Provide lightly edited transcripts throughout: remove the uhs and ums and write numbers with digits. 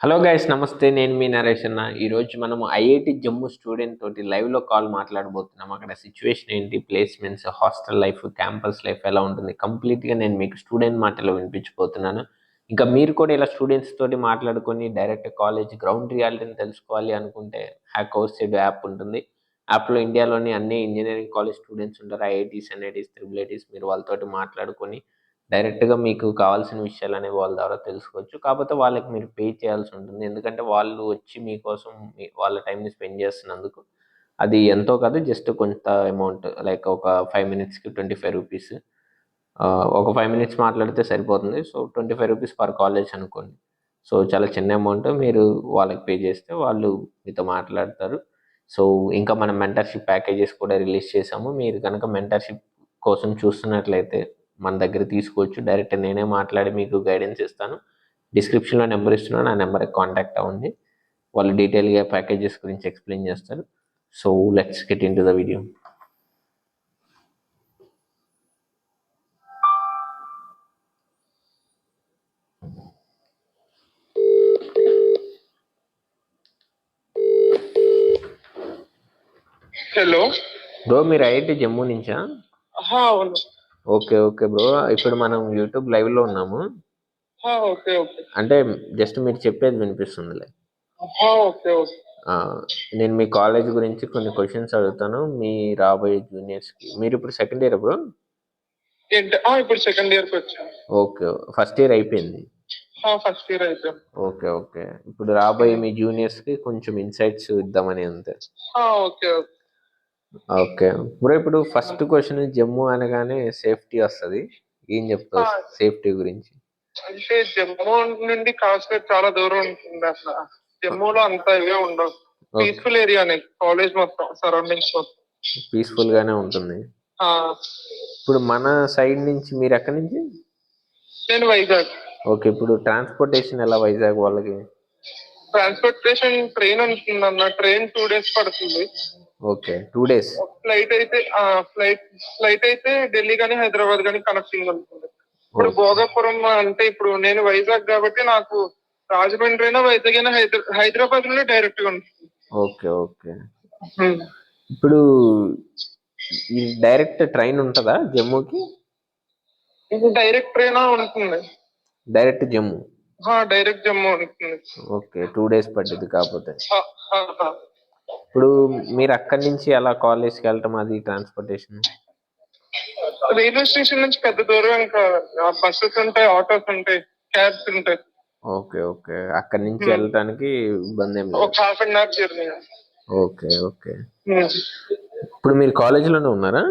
Hello guys, నమస్తే. నేను మీ నరేష్ అన్న. ఈరోజు మనము ఐఐటి జమ్మూ స్టూడెంట్ తోటి లైవ్లో కాల్ మాట్లాడబోతున్నాం. అక్కడ సిచ్యువేషన్ ఏంటి, placements, hostel life, campus life ఎలా ఉంటుంది, కంప్లీట్గా నేను మీకు స్టూడెంట్ మాటలో వినిపించబోతున్నాను. ఇంకా మీరు కూడా ఇలా స్టూడెంట్స్ తోటి మాట్లాడుకొని డైరెక్ట్ కాలేజ్ గ్రౌండ్ రియాలిటీని తెలుసుకోవాలి అనుకుంటే హ్యాక్ కోర్సెడ్ యాప్ ఉంటుంది. యాప్లో ఇండియాలోని అన్ని ఇంజనీరింగ్ కాలేజ్ స్టూడెంట్స్ ఉంటారు, ఐఐటీస్, ఎన్ఐటీస్, త్రిబుల్ ఐటీస్. మీరు వాళ్ళతోటి మాట్లాడుకొని డైరెక్ట్‌గా మీకు కావాల్సిన విషయాలనేవి వాళ్ళ ద్వారా తెలుసుకోవచ్చు. కాపోతే వాళ్ళకి మీరు పే చేయాల్సి ఉంటుంది. ఎందుకంటే వాళ్ళు వచ్చి మీకోసం వాళ్ళ టైమ్‌ని స్పెండ్ చేస్తున్నందుకు. అది ఎంతో కాదు, జస్ట్ కొంత అమౌంట్, లైక్ ఒక 5 మినిట్స్‌కి రూ. 25. ఒక 5 మినిట్స్ మాట్లాడితే సరిపోతుంది. సో, రూ. 25 పర్ కాలేజ్ అనుకోండి. సో, చాలా చిన్న అమౌంట్. మీరు వాళ్ళకి పే చేస్తే వాళ్ళు మీతో మాట్లాడతారు. సో, ఇంకా మనం మెంటర్‌షిప్ ప్యాకేజెస్ కూడా రిలీజ్ చేశాము. మీరు గనక మెంటర్‌షిప్ కోసం చూస్తున్నట్లయితే మన దగ్గర తీసుకోవచ్చు. డైరెక్ట్ నేనే మాట్లాడి మీకు గైడెన్స్ ఇస్తాను. డిస్క్రిప్షన్‌లో నెంబర్ ఇస్తున్నాను. ఆ నెంబర్‌కి కాంటాక్ట్ అవ్వండి. వాళ్ళు డీటెయిల్‌గా ప్యాకేజెస్ గురించి ఎక్స్‌ప్లెయిన్ చేస్తారు. So, let's get into the video. Hello bro, మీరు ఐఐటి జమ్మూ నుంచా? అవును. Okay, okay bro. ఇప్పుడు మనం యూట్యూబ్ లైవ్‌లో ఉన్నాము. ఓకే ఓకే అంటే జస్ట్ మీరు చెప్పేది వినిపిస్తుందిలే. Okay okay. నేను మీ కాలేజ్ గురించి కొన్ని క్వశ్చన్స్ అడుగుతాను మీ రాబోయే జూనియర్స్‌కి. మీరు ఇప్పుడు సెకండ్ ఇయరా బ్రో? ఏంటి ఇప్పుడు సెకండ్ ఇయర్కి వచ్చాను. ఓకే. ఫస్ట్ ఇయర్ అయిపోయింది. ఫస్ట్ ఇయర్ అయిపోయాం. Okay, okay. ఇప్పుడు రాబోయే మీ జూనియర్స్‌కి కొంచెం ఇన్సైట్స్ ఇద్దామని అంతే. Okay okay. ఓకే బ్రో, ఇప్పుడు ఫస్ట్ క్వశ్చన్, జమ్మూ అనగానే సేఫ్టీ వస్తది. ఏం చెప్తావు సేఫ్టీ గురించి? అంటే జమ్మూ నుండి కాశ్మీర్ చాలా దూరం ఉంటుంది అసలు. జమ్మూలో అంత ఇవే ఉండవు. పీస్ఫుల్ ఏరియానే కాలేజ్ మొత్తం, సరౌండింగ్స్ మొత్తం పీస్ఫుల్ గానే ఉంటుంది. ఇప్పుడు మన సైడ్ నుంచి మీరు ఎక్కడి నుంచి? నేను వైజాగ్. ఓకే. ఇప్పుడు ట్రాన్స్పోర్టేషన్ ఎలా వైజాగ్ వాళ్ళకి? ట్రాన్స్పోర్టేషన్ ట్రైన్ ఉంటుంది అన్న. ట్రైన్ 2 days పడుతుంది. Okay, 2 days. ఫ్లైట్ అయితే ఢిల్లీ కానీ హైదరాబాద్ కానీ కనెక్టింగ్ ఉంటుంది. ఇప్పుడు భోగాపురం అంటే ఇప్పుడు నేను వైజాగ్ కాబట్టి నాకు రాజమండ్రి అయినా వైజాగ్ అయినా హైదరాబాద్ లోనే డైరెక్ట్ గా ఉంటుంది. Okay, okay. ఇప్పుడు ఈ డైరెక్ట్ ట్రైన్ ఉంటుందా జమ్మూకి? డైరెక్ట్ ట్రైన్ ఉంటుంది. డైరెక్ట్ జమ్మూ? డైరెక్ట్ జమ్మూ ఉంటుంది. ఓకే, 2 days పట్టింది. కాకపోతే ఇప్పుడు మీరు అక్కడి నుంచి అలా కాలేజ్కి వెళ్ళటం, అది ట్రాన్స్పోర్టేషన్ రైల్వే స్టేషన్ నుంచి పెద్ద దూరం, ఇంకా బస్సెస్ ఉంటాయి, ఆటోస్ ఉంటాయి, క్యాబ్స్ ఉంటాయి. Okay, okay. అక్కడి నుంచి వెళ్ళటానికి ఇబ్బంది ఏం లేదు. ఒక ½ జర్నీ. Okay, okay. ఇప్పుడు మీరు కాలేజీలోనే ఉన్నారా?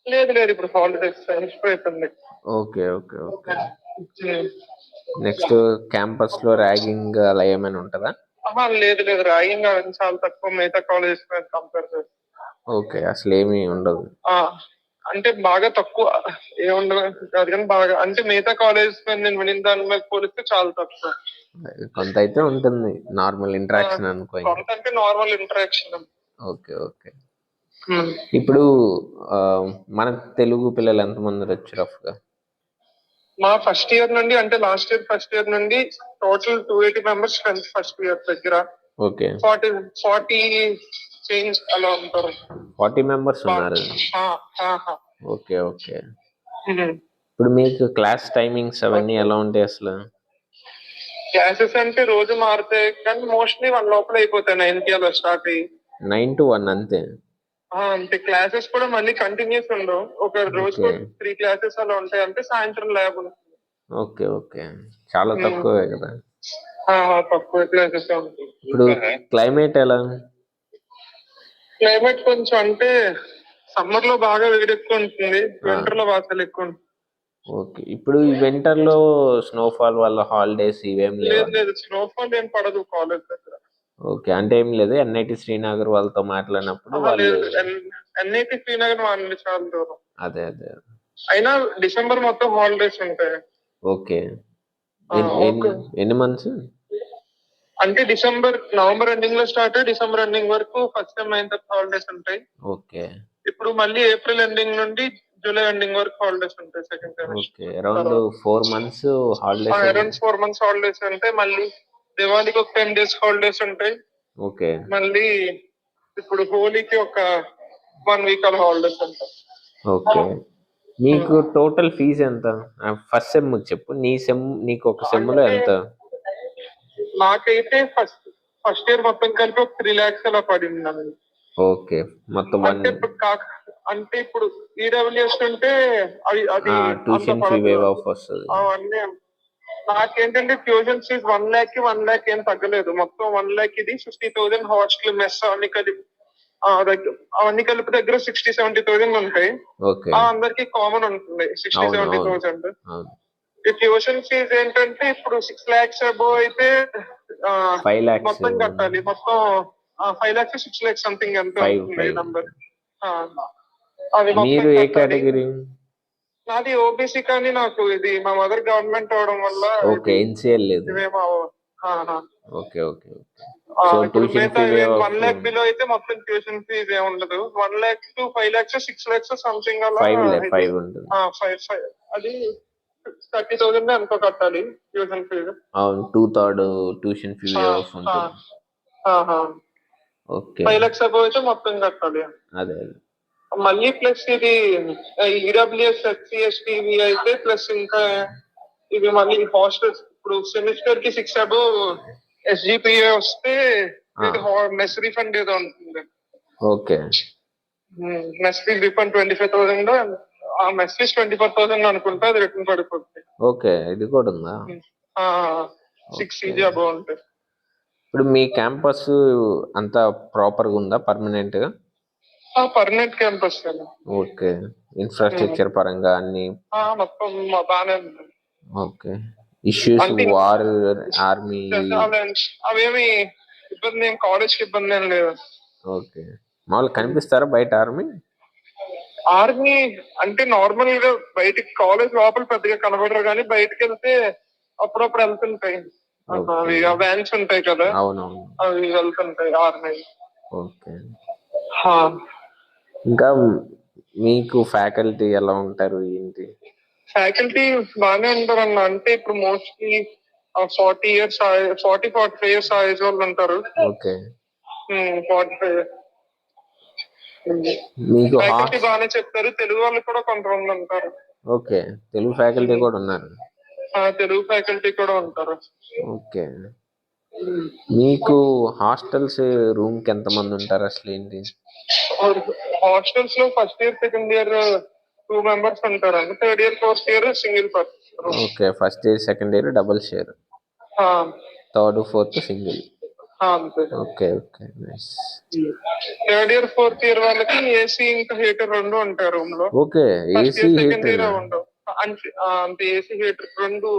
లేదు లేదు, ఇప్పుడు హాలిడేస్ అయిపోతుంది. Okay, okay, okay. Next campus లో ర్యాగింగ్ అలా ఏమైనా ఉంటుందా? లేదు లేదు, ర్యాగింగ్ చాలా తక్కువ మిగతా కాలేజెస్ కంపేర్ చేస్తే. ఓకే, అసలు ఏమీ ఉండదు. అంటే బాగా తక్కువ, ఏముండదు కాదు కానీ బాగా, అంటే మిగతా కాలేజెస్ నేను వినిన దాని మీద పోలిస్తే చాలా తక్కువ. కొంత అయితే ఉంటుంది, నార్మల్ ఇంటరాక్షన్ అనుకో. కొంత అంటే నార్మల్ ఇంటరాక్షన్. Okay, okay. ఇప్పుడు మన తెలుగు పిల్లలు ఎంతమంది వచ్చి రఫ్ గా? మా ఫస్ట్ ఇయర్ నుండి, అంటే లాస్ట్ ఇయర్ ఫస్ట్ ఇయర్ నుండి టోటల్ 280 మెంబర్స్ ఫస్ట్ ఇయర్ దగ్గర. ఓకే. 40 చేంజ్ అలా ఉంటారు. 40 మెంబర్స్ ఉన్నారు. Okay, okay. ఇప్పుడు మీకు క్లాస్ టైమింగ్స్ అవన్నీ ఎలా ఉంటాయి అసలు? క్లాసెస్ అంటే రోజు మారుతాయి కానీ మోస్ట్లీ 1 లోపల అయిపోతాయి. 9కి అలా స్టార్ట్ అయ్యి 9 to 1 అంతే. అంతే. క్లాసెస్ కూడా మళ్ళీ కంటిన్యూస్ ఉండవు. ఒక రోజు 3 క్లాసెస్ అలా ఉంటాయి. అంటే సాయంత్రం ల్యాబ్ ఉంటుంది. Okay, okay. చాలా తక్కువే కదా. తక్కువ క్లాసెస్ ఉంటాయి. ఇప్పుడు క్లైమేట్ ఎలా? క్లైమేట్ కొంచెం అంటే సమ్మర్ లో బాగా వేడి ఎక్కువ ఉంటుంది, వింటర్ లో బాగా చలి ఎక్కువ ఉంటుంది. ఓకే. ఇప్పుడు ఈ వింటర్ లో స్నోఫాల్ వల్ల హాలిడేస్ ఇవేం లేవా? లేదు, స్నోఫాల్ ఏం పడదు కాలేజ్ దగ్గర. ఓకే, అంటే ఏం లేదు. ఎన్ఐటి శ్రీనగర్ వాళ్ళతో మాట్లాడినప్పుడు వాళ్ళు ఎన్ఐటి శ్రీనగర్ వాళ్ళని చాలా దూరం. అదే, అదే. అయినా డిసెంబర్ మొత్తం హాలిడేస్ ఉంటాయి. ఓకే. ఎన్ని మంత్స్? అంటే నవంబర్ ఎండింగ్ లో స్టార్ట్ అయ్యి డిసెంబర్ ఎండింగ్ వరకు ఫస్ట్ సెమ్ అయిన తర్వాత హాలిడేస్ ఉంటాయి. ఓకే. ఇప్పుడు మళ్ళీ ఏప్రిల్ ఎండింగ్ నుండి జూలై ఎండింగ్ వరకు హాలిడేస్ ఉంటాయి second semester. Okay, around 4 months holidays. Around 4 months holidays అంటే మళ్ళీ దివాళీకి ఒక 10 days హాలిడేస్ ఉంటాయి. ఓకే. మళ్ళీ ఇప్పుడు హోలీకి ఒక 1 week అలా హాలిడేస్ ఉంటాయి. ఓకే. మీకు టోటల్ ఫీజు ఎంత? ఫస్ట్ సెమ్ చెప్పు. నీకు ఒక సెమ్లో ఎంత? నాకైతే ఫస్ట్ ఇయర్ మొత్తం కలిపి ఒక 3 lakhs అలా పడింది నాకు. ఓకే. మొత్తం అంటే ఇప్పుడు ఈడబ్ల్యూఎస్ ఉంటే అది ట్యూషన్ ఫీ వేవ్ ఆఫ్ వస్తుంది. అవన్నీ నాకేంటంటే ట్యూషన్ ఫీజ్ 1 lakh కి 1 lakh ఏం తగ్గలేదు. మొత్తం 1 lakh ఇది 50,000 హాస్టల్ మెస్ అవన్నీ కలిపి అవన్నీ కలిపి దగ్గర 60-70,000 ఉంటాయి. అందరికి కామన్ ఉంటుంది 60-70,000. ఈ ట్యూషన్ ఫీజ్ ఏంటంటే ఇప్పుడు 6 lakhs అబోవ్ అయితే 5 lakhs మొత్తం కట్టాలి. మొత్తం 5 lakhs 6 lakhs సంథింగ్ ఎంత ఉంటుంది నంబర్. అది మీరు ఏ కేటగిరీ? నాది ఓబీసీ, కానీ నాకు ఇది మా మదర్ గవర్నమెంట్ అవడం వల్ల ఓకే ఎన్సిఎల్ లేదు. Okay okay okay. So tuition fee 1 lakh below అయితే మొత్తం ట్యూషన్ ఫీజ్ ఏమి ఉండదు. 1 lakh to 5 lakhs 6 lakhs something అలా 5 ఉంటుంది. 5 అది 30,000 అనుకో కట్టాలి ట్యూషన్ ఫీజు. అవును, 2/3 ట్యూషన్ ఫీ ఆఫ్ ఉంటుంది. ఓకే. 5 lakhs అబోవ్ అయితే మొత్తం కట్టాలి. అదే మళ్ళీ ప్లస్ ఇది ఈడబ్ల్యూఎస్ ఎస్సీ అయితే ప్లస్ ఇంకా ఇది మళ్ళీ హాస్టల్స్ ఇప్పుడు సెమిస్టర్ కి 6 అబోవ్ ఎస్జిపిఏ వస్తే మెస్ రిఫండ్ ఏదో ఉంటుంది. ఓకే. మెస్ ఫీజ్ రిఫండ్ 25,000, ఆ మెస్ ఫీజ్ 24,000 అనుకుంటా, అది రిటర్న్ పడిపోతుంది. ఓకే, ఇది కూడా ఉందా? 6 CG అబోవ్ ఉంటుంది. ఇప్పుడు మీ క్యాంపస్ అంతా ప్రాపర్ గా ఉందా, పర్మనెంట్ గా? Permanent campus. ఓకే. ఇన్ఫ్రాస్ట్రక్చర్ పరంగా అన్ని మొత్తం బాగానే ఉంది. ఓకే. ఇష్యూస్, వార్, ఆర్మీ అవేమి ఇబ్బంది ఏం, కాలేజ్ కి ఇబ్బంది ఏం లేదు. ఓకే. మామూలు కనిపిస్తారా బయట ఆర్మీ అంటే నార్మల్ గా బయటికి కాలేజ్ లోపల పెద్దగా కనబడరు, కానీ బయటకు వెళ్తే అప్పుడప్పుడు వెళ్తుంటాయి. వ్యాన్స్ ఉంటాయి కదా, అవి వెళ్తుంటాయి ఆర్మీ. ఓకే. ఇంకా మీకు ఫ్యాకల్టీ ఎలా ఉంటారు ఏంటి? ఫ్యాకల్టీ బాగానే ఉంటారు అన్న. అంటే ఇప్పుడు మోస్ట్లీ 40-45 years ఏజ్ వాళ్ళు ఉంటారు. ఓకే. 45. మీకు ఫ్యాకల్టీ బాగానే చెప్తారు. తెలుగు వాళ్ళు కూడా కొంతమంది ఉంటారు. ఓకే. తెలుగు ఫ్యాకల్టీ కూడా ఉన్నారు. తెలుగు ఫ్యాకల్టీ కూడా ఉంటారు. ఓకే. మీకు హాస్టల్స్ రూమ్ కి ఎంత మంది ఉంటారు అసలు ఏంటి? హాస్టల్స్ లో first year second year 2 members ఉంటారండి. Third year fourth year single person. Okay. First year second year double share, third fourth single. Okay okay, nice. Third year fourth year వాళ్ళకి AC ఇంకా హీటర్ 2 ఉంటాయి room లో. Okay. AC heater ఉండవు అంటే AC heater 2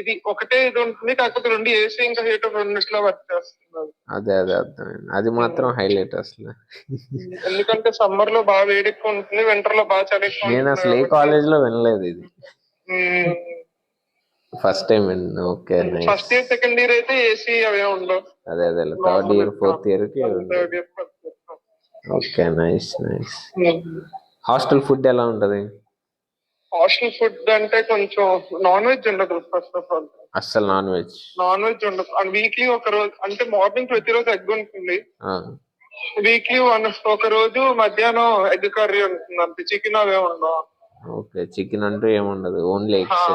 ఇది ఒకటే ఇది ఉంటుంది, కాకపోతే 2 ఏసీ ఇంకా హీటర్ 2 వర్క్ చేస్తున్నారు. అదే అర్థమైంది. అది మాత్రం హైలైట్ అసలు. ఎందుకంటే సమ్మర్ లో బాగా వేడి ఎక్కువ ఉంటుంది, వింటర్ లో బాగా చలి ఎక్కువ. నేను అసలు ఏ కాలేజ్ లో వినలేదు ఇది, first time. Okay. First year second year అయితే ఏసీ అవే ఉండవు. అదే థర్డ్ ఇయర్ ఫోర్త్ ఇయర్ కి. Okay, nice. హాస్టల్ ఫుడ్ ఎలా ఉంటది? హాస్టల్ ఫుడ్ అంటే కొంచెం నాన్ వెజ్ ఉండదు. ఫస్ట్ ఆఫ్ ఆల్ అస్సలు నాన్ వెజ్ ఉండదు. అండ్ వీక్లీ ఒక రోజు, అంటే మార్నింగ్ ప్రతిరోజు ఎగ్ ఉంటుంది. వీక్లీ ఒక రోజు మధ్యాహ్నం ఎగ్ కర్రీ ఉంటుంది. అంతే, చికెన్ అవే ఉండవు. ఓకే. చికెన్ అంటూ ఏముండదు, ఓన్లీ ఎగ్స్.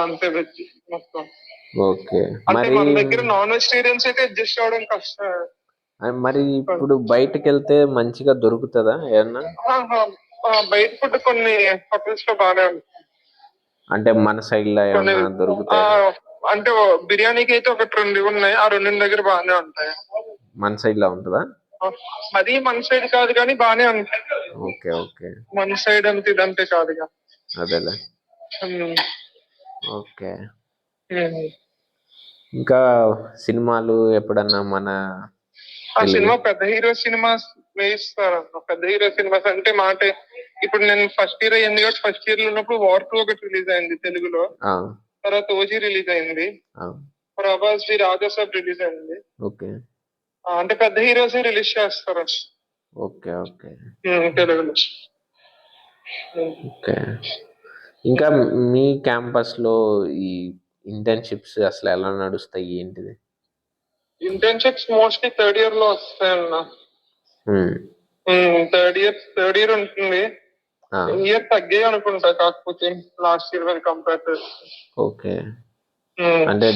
అంతే, వెజ్ మొత్తం. ఓకే. మరి మన దగ్గర నాన్ వెజిటేరియన్స్ అయితే అడ్జస్ట్ అవడం కష్టం. మరి ఇప్పుడు బయటకు వెళ్తే మంచిగా దొరుకుతుందా ఏమన్నా? బయట ఫుడ్ కొన్ని హోటల్స్ లో బాగానే ఉంటుంది. అంటే మన సైడ్ లో ఏమన్నా దొరుకుతాయి? అంటే బిర్యానీకి అయితే 1-2 ఉన్నాయి, ఆ 2 దగ్గర బాగానే ఉంటాయి. మన సైడ్ లో ఉంటుందా? అది మన సైడ్ కాదు కానీ బాగానే ఉంటాయి. Okay okay. మన సైడ్ అంతే ఇదంతే కాదుగా. అదేలే. ఓకే. ఇంకా సినిమాలు ఎప్పుడన్నా సినిమా పెద్ద హీరో సినిమాస్ వేయిస్తారు. పెద్ద హీరో సినిమాస్ అంటే మాట ఇప్పుడు నేను ఫస్ట్ ఇయర్ అయింది కాబట్టి ఫస్ట్ ఇయర్ లో ఉన్నప్పుడు వార్ 2 ఒకటి రిలీజ్ అయింది తెలుగులో. తర్వాత ఓజీ రిలీజ్ అయింది. ప్రభాస్ ది రాజాసాబ్ రిలీజ్ అయింది. ఓకే. అంటే పెద్ద హీరోస్ రిలీజ్ చేస్తారు. Okay okay. తెలుగులో. ఓకే. ఇంకా మీ క్యాంపస్ లో ఈ ఇంటర్న్షిప్స్ అసలు ఎలా నడుస్తాయి ఏంటిది? ఇంటర్న్షిప్స్ మోస్ట్లీ థర్డ్ ఇయర్ లో వస్తాయన్న. థర్డ్ ఇయర్ ఉంటుంది. ఇయర్ తగ్గాయి అనుకుంటా, కాకపోతే లాస్ట్ ఇయర్ మీద కంపేర్ చేస్తే. ఓకే. అంటే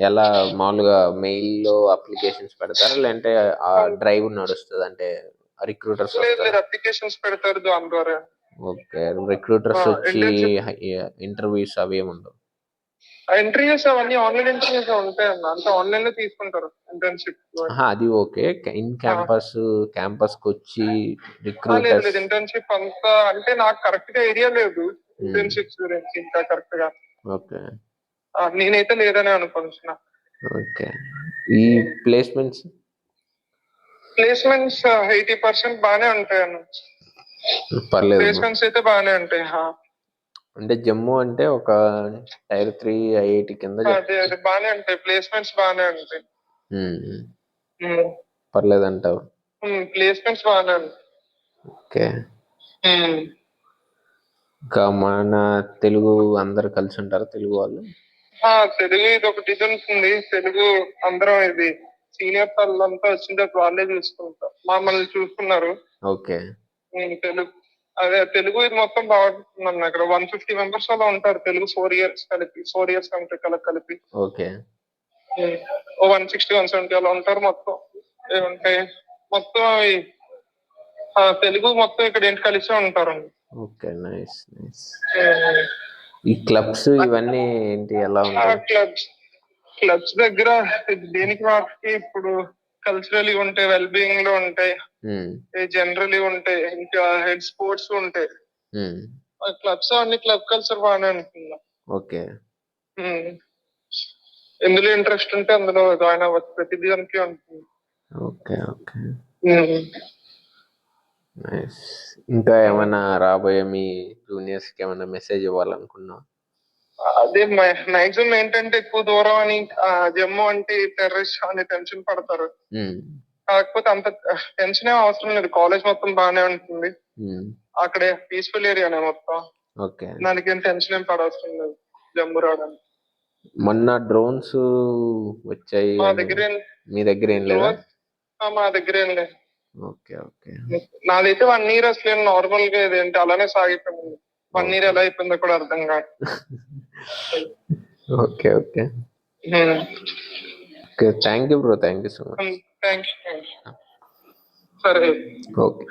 ఎలా మామూలుగా మెయిల్ లో అప్లికేషన్స్ పెడతారా, లేదంటే ఆ డ్రైవ్ నడుస్తుంది, అంటే రిక్రూటర్స్ లేదు, అప్లికేషన్స్ పెడతారు దాని ద్వారా. ఓకే, రిక్రూటర్స్ వచ్చి ఇంటర్వ్యూస్ అవి ఏమి ఉండవు? ఇంటర్వ్యూస్ అవన్నీ ఆన్లైన్ ఇంటర్వ్యూస్ ఉంటాయి అన్న, అంతా ఆన్లైన్ లో తీసుకుంటారు ఇంటర్న్షిప్. అది ఓకే. ఇన్ క్యాంపస్ కి వచ్చి లేదు రిక్రూటర్స్ ఇంటర్న్షిప్ అంతా అంటే నాకు కరెక్ట్ గా ఐడియా లేదు ఇంటర్న్షిప్స్ గురించి ఇంకా కరెక్ట్ గా. ఓకే. నేనైతే లేదని అనుకుంటున్నా. ఓకే. ఈ ప్లేస్మెంట్స్ 80% బాగానే ఉంటాయి అన్న. పర్లేదు. ప్లేస్మెంట్స్ అయితే బాగానే ఉంటాయి. అంటే జమ్మూ అంటే ఒక టైర్ 3 ఐఐటి కింద అదే బాగానే ఉంటాయి, ప్లేస్మెంట్స్ బాగానే ఉంటాయి. పర్లేదు అంటావు? ప్లేస్మెంట్స్ బాగానే ఉంటాయి. ఓకే. ఇంకా మన తెలుగు అందరు కలిసి ఉంటారు, తెలుగు వాళ్ళు? తెలుగు ఇది ఒకటి ఇది ఉంటుంది. తెలుగు అందరం ఇది సీనియర్ వాళ్ళంతా వచ్చిన వాళ్ళే చూసుకుంటారు, మమ్మల్ని చూసుకున్నారు. ఓకే. తెలుగు అదే తెలుగు ఇది మొత్తం బాగుంటుంది అక్కడ. 150 మెంబర్స్ అలా ఉంటారు తెలుగు 4 ఇయర్స్ కలిపి, 4 ఇయర్స్ అంటే కలిపి. ఓకే. 160 170 అలా ఉంటారు మొత్తం. ఏముంటాయి మొత్తం తెలుగు మొత్తం ఇక్కడ ఏంటి కలిసే ఉంటారు. Okay, nice nice. ఈ క్లబ్స్ ఇవన్నీ ఏంటి, ఎలా ఉంటాయి? క్లబ్స్ దగ్గర దేనికి వాటికి ఇప్పుడు కల్చరల్ ఉంటాయి, వెల్ బీయింగ్ లో ఉంటాయి, జనరల్ ఉంటాయి, ఇంకా హెడ్ స్పోర్ట్స్ ఉంటాయి. క్లబ్స్ అన్ని క్లబ్ కల్చర్ బాగానే ఉంటుందా. ఓకే. ఎందులో ఇంట్రెస్ట్ ఉంటే అందులో జాయిన్ అవ్వచ్చు, ప్రతి దానికి ఉంటుంది. ఓకే. Okay, nice. ఇంకా ఏమైనా రాబోయే మీ జూనియర్స్ కి ఏమైనా మెసేజ్ ఇవ్వాలనుకున్నావు? అదే మాక్సిమం ఏంటంటే ఎక్కువ దూరం అని జమ్మూ అంటే టెర్రరిస్ట్ అని టెన్షన్ పడతారు. కాకపోతే అంత టెన్షన్ ఏం అవసరం లేదు, కాలేజ్ మొత్తం బాగానే ఉంటుంది. అక్కడే పీస్ఫుల్ ఏరియానే మొత్తం. ఓకే. దానికి ఏం టెన్షన్ ఏం పడవసరం లేదు జమ్మూ రావడానికి. మొన్న డ్రోన్స్ వచ్చాయి, మీ దగ్గర ఏం లేదా? మా దగ్గర ఏం లేదు. ఓకే. ఓకే. నాదైతే 1 ఇయర్ అసలు నార్మల్ గా ఇదేంటి అలానే సాగిపోయింది. 1 ఇయర్ ఎలా అయిపోయిందో కూడా అర్థం కాదు. Okay. Okay. Okay, thank you bro, thank you so much. Thank you. సరే. ఓకే.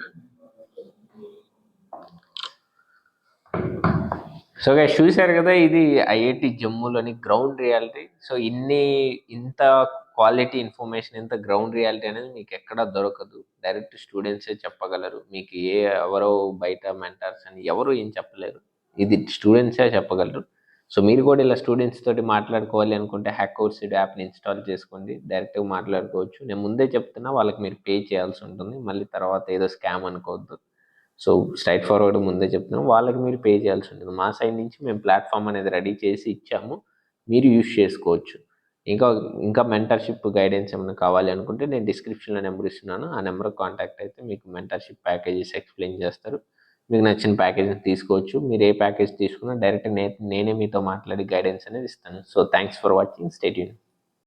సో గైస్, చూశారు కదా, ఇది ఐఐటి జమ్మూలోని గ్రౌండ్ రియాలిటీ. సో ఇంత క్వాలిటీ ఇన్ఫర్మేషన్, ఇంత గ్రౌండ్ రియాలిటీ అనేది మీకు ఎక్కడా దొరకదు. డైరెక్ట్ స్టూడెంట్సే చెప్పగలరు. మీకు ఎవరో బయట మెంటర్స్ అని ఎవరు ఏం చెప్పలేరు, ఇది స్టూడెంట్సే చెప్పగలరు. సో మీరు కూడా ఇలా స్టూడెంట్స్ తోటి మాట్లాడుకోవాలి అనుకుంటే హ్యాకోర్సిడ్ యాప్ని ఇన్స్టాల్ చేసుకోండి, డైరెక్ట్గా మాట్లాడుకోవచ్చు. నేను ముందే చెప్తున్నా, వాళ్ళకి మీరు పే చేయాల్సి ఉంటుంది, మళ్ళీ తర్వాత ఏదో స్కామ్ అనుకోవద్దు. సో స్ట్రైట్ ఫార్వర్డ్ ముందే చెప్తున్నాం, వాళ్ళకి మీరు పే చేయాల్సి ఉంటుంది. మా సైడ్ నుంచి మేము ప్లాట్ఫామ్ అనేది రెడీ చేసి ఇచ్చాము, మీరు యూజ్ చేసుకోవచ్చు. ఇంకా మెంటర్షిప్ గైడెన్స్ ఏమైనా కావాలి అనుకుంటే నేను డిస్క్రిప్షన్లో నెంబర్ ఇస్తున్నాను, ఆ నెంబర్కి కాంటాక్ట్ అయితే మీకు మెంటర్షిప్ ప్యాకేజెస్ ఎక్స్ప్లెయిన్ చేస్తారు. మీకు నచ్చిన ప్యాకేజ్ని తీసుకోవచ్చు. మీరు ఏ ప్యాకేజ్ తీసుకున్నా డైరెక్ట్ నేనే మీతో మాట్లాడి గైడెన్స్ అనేది ఇస్తాను. So thanks for watching, stay tune.